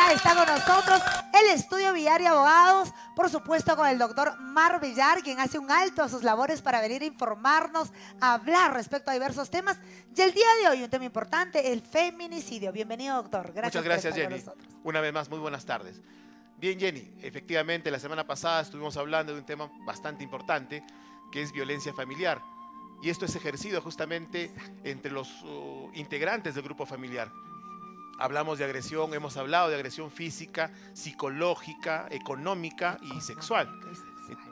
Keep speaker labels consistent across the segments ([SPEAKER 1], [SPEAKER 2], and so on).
[SPEAKER 1] ya está con nosotros el Estudio Villar y Abogados, por supuesto con el doctor Mar Villar, quien hace un alto a sus labores para venir a informarnos, a hablar respecto a diversos temas. Y el día de hoy un tema importante, el feminicidio. Bienvenido, doctor.
[SPEAKER 2] Muchas gracias, Jenny. Una vez más, muy buenas tardes. Bien, Jenny, efectivamente la semana pasada estuvimos hablando de un tema bastante importante, que es violencia familiar. Y esto es ejercido justamente entre los integrantes del grupo familiar. Hablamos de agresión, hemos hablado de agresión física, psicológica, económica y sexual,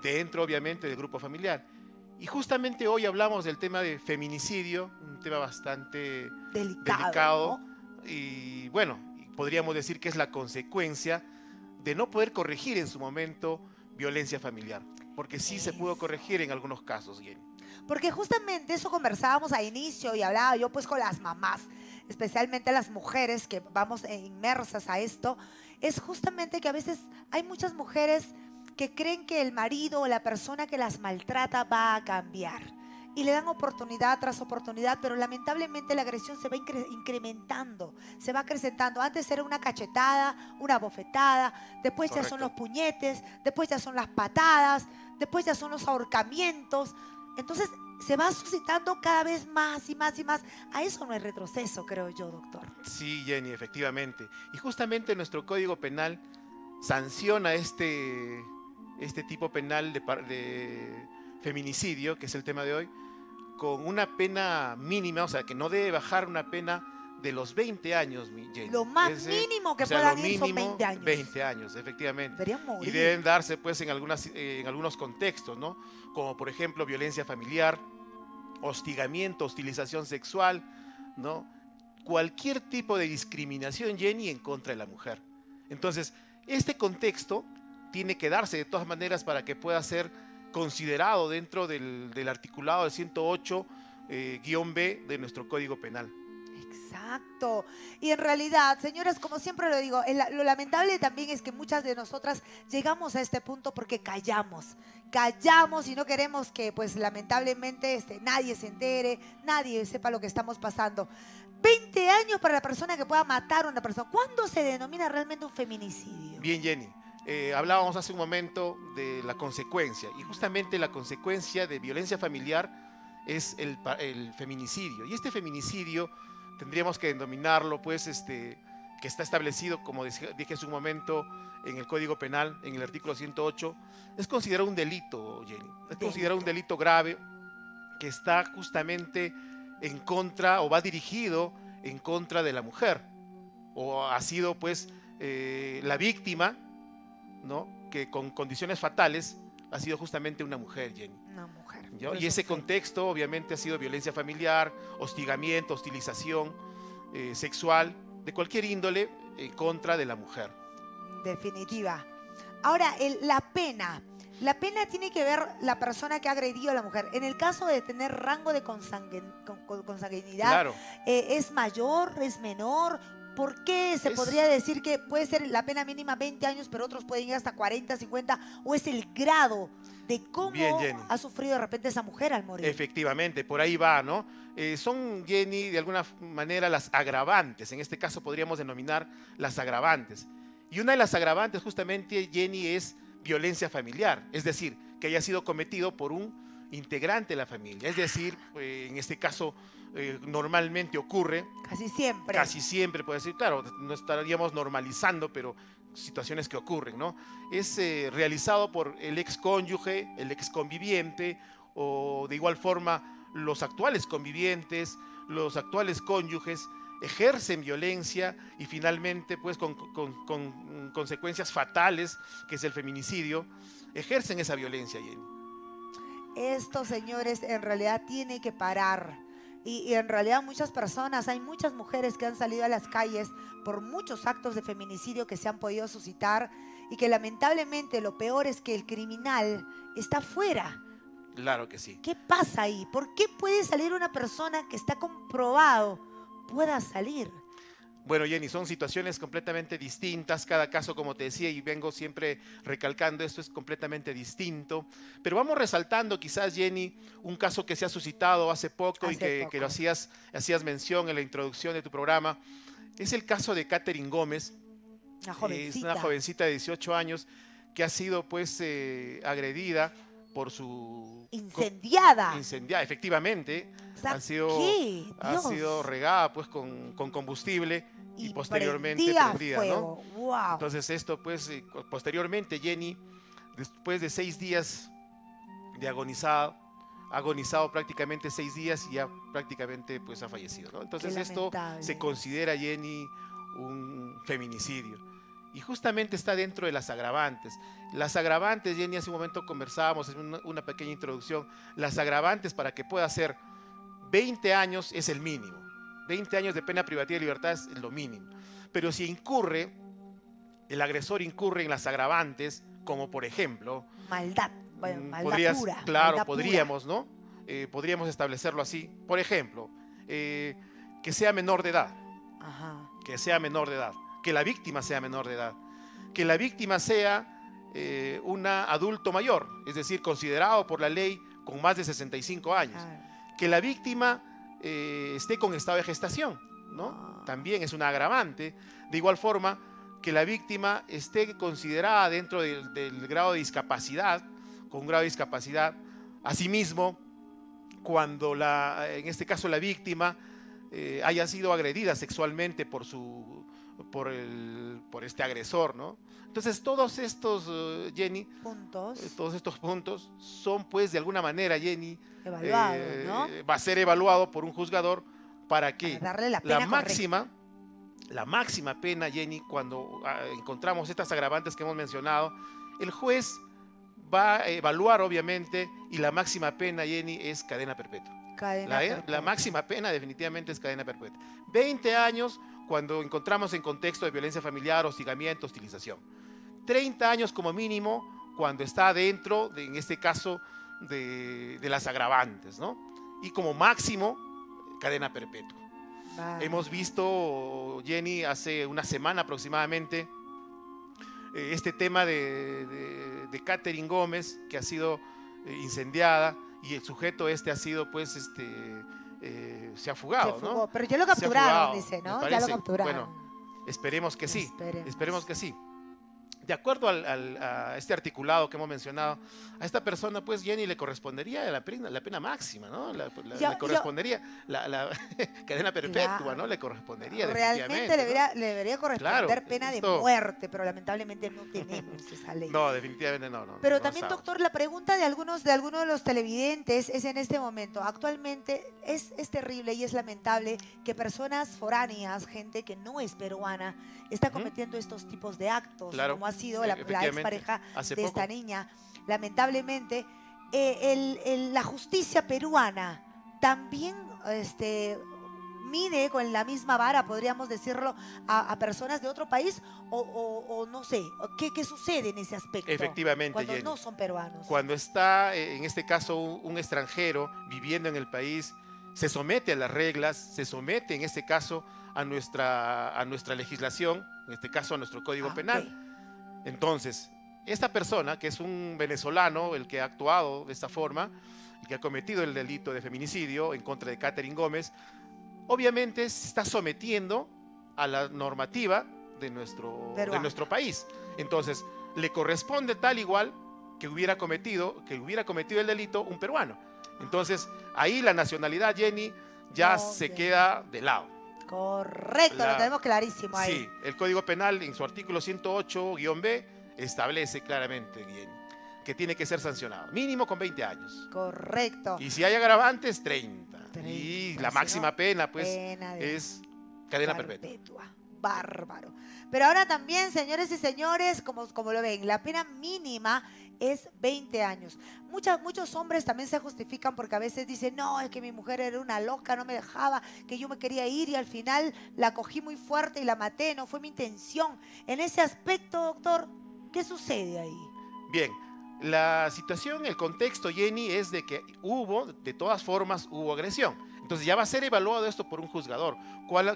[SPEAKER 2] dentro obviamente del grupo familiar. Y justamente hoy hablamos del tema de feminicidio, un tema bastante delicado, ¿no? Y bueno, podríamos decir que es la consecuencia de no poder corregir en su momento violencia familiar, porque sí se pudo corregir en algunos casos, Jenny.
[SPEAKER 1] Porque justamente eso conversábamos a inicio y hablaba yo pues con las mamás, especialmente las mujeres que vamos inmersas a esto, es justamente que a veces hay muchas mujeres que creen que el marido o la persona que las maltrata va a cambiar y le dan oportunidad tras oportunidad, pero lamentablemente la agresión se va incrementando, se va acrecentando. Antes era una cachetada, una bofetada, después ya son los puñetes, después ya son las patadas, después ya son los ahorcamientos. Entonces se va suscitando cada vez más y más y más. A eso no es retroceso, creo yo, doctor.
[SPEAKER 2] Sí, Jenny, efectivamente. Y justamente nuestro Código Penal sanciona este tipo penal de feminicidio, que es el tema de hoy, con una pena mínima, o sea, que no debe bajar una pena de los 20 años, Jenny.
[SPEAKER 1] Lo más mínimo que puedan ir son 20 años.
[SPEAKER 2] 20 años, efectivamente.
[SPEAKER 1] Deberían morir.
[SPEAKER 2] Y deben darse, pues, en algunos contextos, ¿no? Como, por ejemplo, violencia familiar, hostigamiento, hostilización sexual, ¿no? Cualquier tipo de discriminación, Jenny, en contra de la mujer. Entonces, este contexto tiene que darse de todas maneras para que pueda ser considerado dentro del articulado del 108-B de nuestro Código Penal.
[SPEAKER 1] Exacto. Y en realidad, señoras, como siempre lo digo, lo lamentable también es que muchas de nosotras llegamos a este punto porque callamos y no queremos que, pues, lamentablemente nadie se entere, nadie sepa lo que estamos pasando. 20 años para la persona que pueda matar a una persona. ¿Cuándo se denomina realmente un feminicidio?
[SPEAKER 2] Bien, Jenny. Hablábamos hace un momento de la consecuencia, y justamente la consecuencia de violencia familiar es el feminicidio. Y este feminicidio tendríamos que denominarlo, pues, que está establecido, como dije hace un momento, en el Código Penal, en el artículo 108, es considerado un delito, Jenny. Es considerado un delito grave que está justamente en contra, o va dirigido en contra de la mujer, o ha sido, pues, la víctima, ¿no? Que con condiciones fatales ha sido justamente una mujer, Jenny.
[SPEAKER 1] Una mujer.
[SPEAKER 2] Y ese contexto obviamente ha sido violencia familiar, hostigamiento, hostilización sexual, de cualquier índole en contra de la mujer.
[SPEAKER 1] Definitiva. Ahora, la pena tiene que ver la persona que ha agredido a la mujer. En el caso de tener rango de consanguinidad,
[SPEAKER 2] claro.
[SPEAKER 1] ¿Es mayor, es menor? ¿Por qué se podría decir que puede ser la pena mínima 20 años, pero otros pueden ir hasta 40, 50? ¿O es el grado de cómo ha sufrido de repente esa mujer al morir?
[SPEAKER 2] Efectivamente, por ahí va, ¿no? Son, Jenny, de alguna manera las agravantes. En este caso podríamos denominar las agravantes. Y una de las agravantes justamente, Jenny, es violencia familiar. Es decir, que haya sido cometido por un integrante de la familia. Es decir, en este caso normalmente ocurre. Casi siempre, puede decir, claro, no estaríamos normalizando, pero situaciones que ocurren, ¿no? Es realizado por el ex cónyuge, el ex conviviente, o de igual forma los actuales convivientes, los actuales cónyuges ejercen violencia y finalmente, pues, con consecuencias fatales, que es el feminicidio, ejercen esa violencia, Jenny.
[SPEAKER 1] Esto, señores, en realidad tiene que parar. Y en realidad muchas personas, hay muchas mujeres que han salido a las calles por muchos actos de feminicidio que se han podido suscitar y que lamentablemente lo peor es que el criminal está fuera.
[SPEAKER 2] Claro que sí.
[SPEAKER 1] ¿Qué pasa ahí? ¿Por qué puede salir una persona que está comprobado pueda salir?
[SPEAKER 2] Bueno, Jenny, son situaciones completamente distintas. Cada caso, como te decía, y vengo siempre recalcando, esto es completamente distinto. Pero vamos resaltando quizás, Jenny, un caso que se ha suscitado hace poco y que lo hacías mención en la introducción de tu programa. Es el caso de Catherine Gómez.
[SPEAKER 1] Una
[SPEAKER 2] Es
[SPEAKER 1] jovencita.
[SPEAKER 2] una jovencita de 18 años que ha sido pues agredida por
[SPEAKER 1] Incendiada.
[SPEAKER 2] incendiada, efectivamente,
[SPEAKER 1] O sea,
[SPEAKER 2] ha sido,
[SPEAKER 1] ¿qué?
[SPEAKER 2] ha
[SPEAKER 1] Dios.
[SPEAKER 2] sido regada pues con combustible y
[SPEAKER 1] Y
[SPEAKER 2] posteriormente
[SPEAKER 1] prendida a
[SPEAKER 2] prendida, ¿no?
[SPEAKER 1] fuego. Wow.
[SPEAKER 2] Entonces esto pues posteriormente Jenny, después de 6 días de ha agonizado prácticamente 6 días y ya prácticamente pues ha fallecido, ¿no? Entonces
[SPEAKER 1] Qué
[SPEAKER 2] esto
[SPEAKER 1] lamentable.
[SPEAKER 2] se considera, Jenny, un feminicidio. Y justamente está dentro de las agravantes. Las agravantes, Jenny, hace un momento conversábamos en una pequeña introducción, las agravantes para que pueda ser 20 años es el mínimo. 20 años de pena privativa de libertad es lo mínimo. Pero si el agresor incurre en las agravantes, como por ejemplo,
[SPEAKER 1] Maldad. Bueno, maldad
[SPEAKER 2] podrías,
[SPEAKER 1] pura.
[SPEAKER 2] claro,
[SPEAKER 1] maldad
[SPEAKER 2] podríamos, ¿no? Podríamos establecerlo así. Por ejemplo, que sea menor de edad,
[SPEAKER 1] pura. Ajá.
[SPEAKER 2] que sea menor de edad, que la víctima sea menor de edad, que la víctima sea un adulto mayor, es decir, considerado por la ley con más de 65 años,
[SPEAKER 1] Claro.
[SPEAKER 2] que la víctima esté con estado de gestación, ¿no? También es una agravante. De igual forma, que la víctima esté considerada dentro del grado de discapacidad, con un grado de discapacidad. Asimismo, cuando en este caso la víctima haya sido agredida sexualmente por este agresor, ¿no? Entonces todos estos, Jenny,
[SPEAKER 1] Puntos.
[SPEAKER 2] todos estos puntos son pues de alguna manera, Jenny,
[SPEAKER 1] Evaluado, ¿no?
[SPEAKER 2] va a ser evaluado por un juzgador para que
[SPEAKER 1] Para darle la pena
[SPEAKER 2] la máxima pena, Jenny, cuando encontramos estas agravantes que hemos mencionado, el juez va a evaluar obviamente y la máxima pena, Jenny, es cadena perpetua.
[SPEAKER 1] Cadena
[SPEAKER 2] La
[SPEAKER 1] perpetua.
[SPEAKER 2] máxima pena definitivamente es cadena perpetua. 20 años cuando encontramos en contexto de violencia familiar, hostigamiento, hostilización. 30 años como mínimo cuando está dentro, en este caso, de las agravantes, ¿no? Y como máximo, cadena perpetua.
[SPEAKER 1] Vale.
[SPEAKER 2] Hemos visto, Jenny, hace una semana aproximadamente, este tema de Catherine Gómez, que ha sido incendiada, y el sujeto ha sido, pues, se ha fugado,
[SPEAKER 1] Se fugó.
[SPEAKER 2] ¿no?
[SPEAKER 1] Pero ya lo
[SPEAKER 2] Se ha
[SPEAKER 1] capturaron,
[SPEAKER 2] fugado,
[SPEAKER 1] dice,
[SPEAKER 2] me
[SPEAKER 1] ¿no? Ya
[SPEAKER 2] parece.
[SPEAKER 1] lo capturaron.
[SPEAKER 2] Bueno, esperemos que sí,
[SPEAKER 1] Esperemos.
[SPEAKER 2] esperemos que sí. De acuerdo a este articulado que hemos mencionado, a esta persona, pues, Jenny, le correspondería la pena máxima, ¿no? Le correspondería la cadena perpetua,
[SPEAKER 1] Claro.
[SPEAKER 2] ¿no? Le correspondería
[SPEAKER 1] Realmente
[SPEAKER 2] definitivamente,
[SPEAKER 1] le debería corresponder
[SPEAKER 2] Claro,
[SPEAKER 1] pena de
[SPEAKER 2] esto-
[SPEAKER 1] muerte, pero lamentablemente no tenemos esa ley.
[SPEAKER 2] ¿no? No, definitivamente no.
[SPEAKER 1] Pero
[SPEAKER 2] no
[SPEAKER 1] también,
[SPEAKER 2] estamos.
[SPEAKER 1] doctor, la pregunta de algunos de los televidentes es en este momento. Actualmente es terrible y es lamentable que personas foráneas, gente que no es peruana, está cometiendo estos tipos de actos,
[SPEAKER 2] Claro,
[SPEAKER 1] como ha sido la
[SPEAKER 2] efectivamente,
[SPEAKER 1] expareja
[SPEAKER 2] hace
[SPEAKER 1] de
[SPEAKER 2] poco.
[SPEAKER 1] esta niña. Lamentablemente, la justicia peruana también mide con la misma vara, podríamos decirlo, a personas de otro país o no sé, ¿qué sucede en ese aspecto?
[SPEAKER 2] Efectivamente,
[SPEAKER 1] cuando
[SPEAKER 2] Jenny.
[SPEAKER 1] no son peruanos.
[SPEAKER 2] Cuando está, en este caso, un extranjero viviendo en el país, se somete a las reglas, se somete, en este caso, a nuestra legislación, en este caso, a nuestro Código Penal.
[SPEAKER 1] Ok.
[SPEAKER 2] Entonces, esta persona, que es un venezolano, el que ha actuado de esta forma, el que ha cometido el delito de feminicidio en contra de Catherine Gómez, obviamente se está sometiendo a la normativa de nuestro país. Entonces, le corresponde tal igual que hubiera cometido el delito un peruano. Entonces, ahí la nacionalidad, Jenny, ya se queda de lado.
[SPEAKER 1] Correcto, lo tenemos clarísimo ahí.
[SPEAKER 2] Sí, el Código Penal en su artículo 108-B establece claramente, Jenny, que tiene que ser sancionado, mínimo con 20 años.
[SPEAKER 1] Correcto.
[SPEAKER 2] Y si hay agravantes, 30.
[SPEAKER 1] 30,
[SPEAKER 2] Y la
[SPEAKER 1] si
[SPEAKER 2] máxima
[SPEAKER 1] no,
[SPEAKER 2] pena, pues,
[SPEAKER 1] pena de
[SPEAKER 2] es cadena perpetua.
[SPEAKER 1] Bárbaro. Pero ahora también, señores y señores, como lo ven, la pena mínima es 20 años. Muchos hombres también se justifican porque a veces dicen, no, es que mi mujer era una loca, no me dejaba, que yo me quería ir y al final la cogí muy fuerte y la maté, no fue mi intención. En ese aspecto, doctor, ¿qué sucede ahí?
[SPEAKER 2] Bien, la situación, el contexto, Jenny, es de que de todas formas, hubo agresión. Entonces ya va a ser evaluado esto por un juzgador.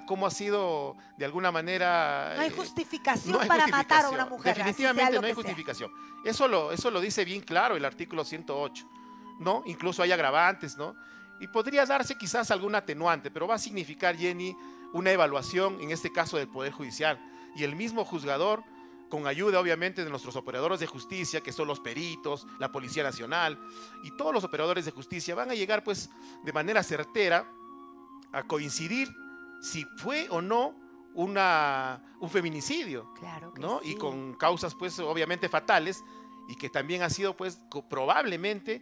[SPEAKER 2] ¿Cómo ha sido, de alguna manera?
[SPEAKER 1] No hay justificación
[SPEAKER 2] no hay
[SPEAKER 1] para
[SPEAKER 2] justificación.
[SPEAKER 1] matar a una mujer.
[SPEAKER 2] Definitivamente no hay justificación. Eso lo dice bien claro el artículo 108, ¿no? Incluso hay agravantes, ¿no? Y podría darse quizás algún atenuante, pero va a significar, Jenny, una evaluación, en este caso del Poder Judicial. y el mismo juzgador, con ayuda obviamente de nuestros operadores de justicia, que son los peritos, la Policía Nacional y todos los operadores de justicia, van a llegar pues de manera certera a coincidir si fue o no un feminicidio,
[SPEAKER 1] Claro que
[SPEAKER 2] ¿no?
[SPEAKER 1] sí.
[SPEAKER 2] Y con causas pues obviamente fatales, y que también ha sido pues probablemente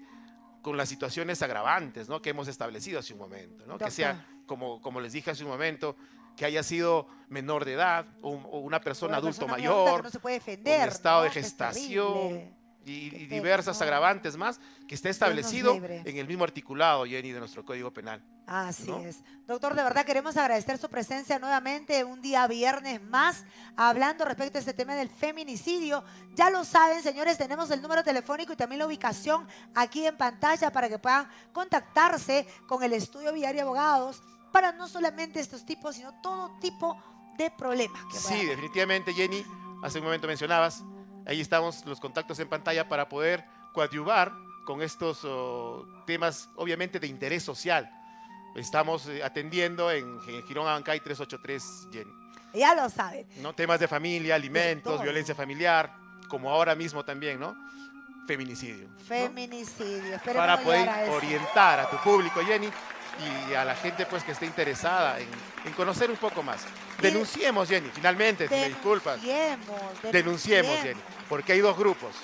[SPEAKER 2] con las situaciones agravantes, ¿no?, que hemos establecido hace un momento, ¿no? Que sea, como les dije hace un momento, que haya sido menor de edad o una persona
[SPEAKER 1] Una
[SPEAKER 2] adulto
[SPEAKER 1] persona muy adulta
[SPEAKER 2] mayor,
[SPEAKER 1] que no se puede
[SPEAKER 2] con
[SPEAKER 1] defender,
[SPEAKER 2] estado
[SPEAKER 1] ¿no?
[SPEAKER 2] de
[SPEAKER 1] Que es
[SPEAKER 2] gestación
[SPEAKER 1] terrible.
[SPEAKER 2] y
[SPEAKER 1] Qué pena,
[SPEAKER 2] diversas
[SPEAKER 1] ¿no?
[SPEAKER 2] agravantes más, que está
[SPEAKER 1] Dios nos
[SPEAKER 2] establecido
[SPEAKER 1] libre.
[SPEAKER 2] en el mismo articulado, Jenny, de nuestro Código Penal.
[SPEAKER 1] Así
[SPEAKER 2] ¿No?
[SPEAKER 1] es. Doctor, de verdad queremos agradecer su presencia nuevamente un día viernes más, hablando respecto a este tema del feminicidio. Ya lo saben, señores, tenemos el número telefónico y también la ubicación aquí en pantalla para que puedan contactarse con el Estudio Viario Abogados para no solamente estos tipos, sino todo tipo de problemas que puedan
[SPEAKER 2] Sí,
[SPEAKER 1] haber.
[SPEAKER 2] definitivamente, Jenny, hace un momento mencionabas, ahí estamos los contactos en pantalla para poder coadyuvar con estos temas, obviamente, de interés social. Estamos atendiendo en Girón Abancay 383, Jenny,
[SPEAKER 1] Ya lo saben.
[SPEAKER 2] ¿no? Temas de familia, alimentos,
[SPEAKER 1] todo.
[SPEAKER 2] violencia familiar, como ahora mismo también, ¿no? Feminicidio, ¿no?
[SPEAKER 1] Feminicidio. Esperemos
[SPEAKER 2] Para
[SPEAKER 1] no
[SPEAKER 2] poder
[SPEAKER 1] llegar a eso.
[SPEAKER 2] orientar a tu público, Jenny, y a la gente pues que esté interesada en conocer un poco más. Denunciemos, Jenny, finalmente, si me disculpas. Denunciemos, Jenny, porque hay dos grupos.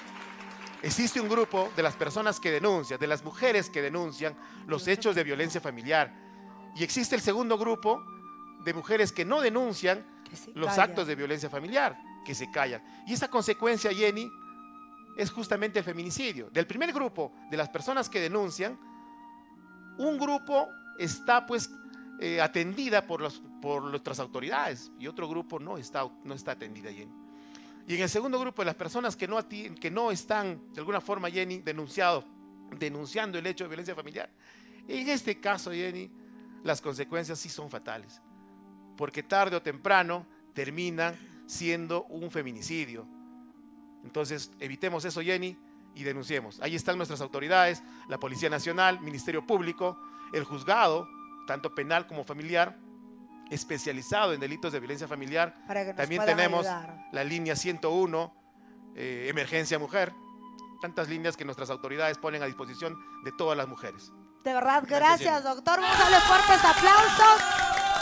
[SPEAKER 2] Existe un grupo de las personas que denuncian, de las mujeres que denuncian los hechos de violencia familiar. Y existe el segundo grupo de mujeres que no denuncian
[SPEAKER 1] Que se
[SPEAKER 2] los
[SPEAKER 1] callan.
[SPEAKER 2] actos de violencia familiar, que se callan. Y esa consecuencia, Jenny, es justamente el feminicidio. Del primer grupo de las personas que denuncian, un grupo está pues atendida por nuestras autoridades y otro grupo no está atendida, Jenny. Y en el segundo grupo de las personas que no están de alguna forma, Jenny, denunciando el hecho de violencia familiar, en este caso, Jenny, las consecuencias sí son fatales, porque tarde o temprano terminan siendo un feminicidio. Entonces, evitemos eso, Jenny, y denunciemos. Ahí están nuestras autoridades, la Policía Nacional, Ministerio Público, el juzgado, tanto penal como familiar, especializado en delitos de violencia familiar.
[SPEAKER 1] Para que nos
[SPEAKER 2] También
[SPEAKER 1] puedan
[SPEAKER 2] tenemos
[SPEAKER 1] ayudar.
[SPEAKER 2] la línea 101, Emergencia Mujer, tantas líneas que nuestras autoridades ponen a disposición de todas las mujeres.
[SPEAKER 1] De verdad,
[SPEAKER 2] Gracias,
[SPEAKER 1] gracias,
[SPEAKER 2] Jenny.
[SPEAKER 1] doctor. Vamos a darle fuertes aplausos.